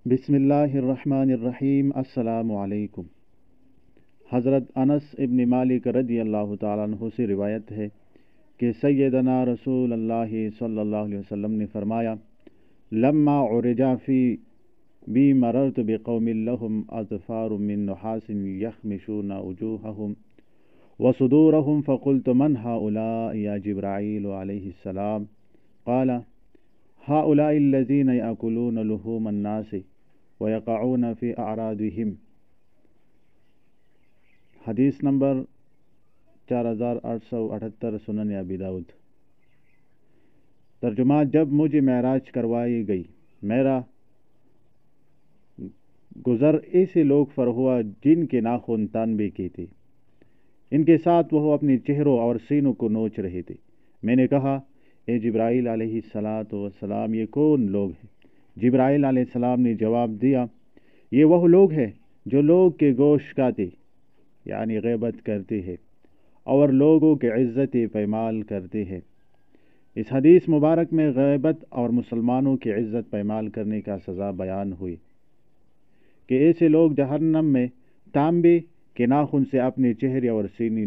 बिस्मिल्लाहिर्रहमानिर्रहीम। अस्सलामु अलैकुम। हज़रत अनस इब्न मालिक रज़ी अल्लाह ताला अन्हु से रिवायत है कि सैयदना रसूल अल्लाह सल्लल्लाहु अलैहि वसल्लम ने फरमाया, लम्मा उरिजा फ़ी बी मररत बिक़ौमिन लहुम अज़फ़ार मिन नुहासिन यख़मिशून वजूहहुम व सुदूरहुम फ़क़ुल्तु मन हाउलाइ या जिब्राईल अलैहिस्सलाम? क़ाल हाउलाइ अल्लज़ीना याकुलून लुहूमन नास व यक़ऊन फ़ी अअरादिहिम। हदीस नंबर 4878 सुनन अबी दाऊद। तर्जुमा, जब मुझे महराज करवाई गई, मेरा गुज़र ऐसे लोग पर हुआ जिनके नाखून तानबे के थे। इनके साथ वह अपने चेहरों और सीनों को नोच रहे थे। मैंने कहा, ए जिब्राईल अलैहिस्सलातु वस्सलाम, ये कौन लोग हैं? जिब्राईल अलैहिस्सलाम ने जवाब दिया, ये वह लोग हैं जो लोग के गोश्त खाते यानी ग़ीबत करते हैं और लोगों के इज़्ज़त पैमाल करते हैं। इस हदीस मुबारक में ग़ीबत और मुसलमानों की इज़्ज़त पैमाल करने का सज़ा बयान हुई कि ऐसे लोग जहन्नम में तांबे के नाखून से अपने चेहरे और सीने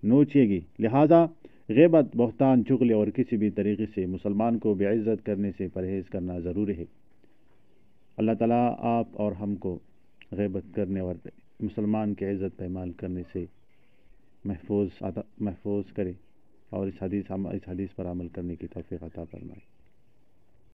नोचेगी। लिहाजा ग़ीबत, बहतान, चुगली और किसी भी तरीके से मुसलमान को बेइज़्ज़त करने से परहेज़ करना ज़रूरी है। अल्लाह ताला आप और हमको ग़ीबत करने और मुसलमान के इज़्ज़त पैमाल करने से महफूज करे और इस हदीस पर अमल करने की तौफ़ीक़ अता फरमाए।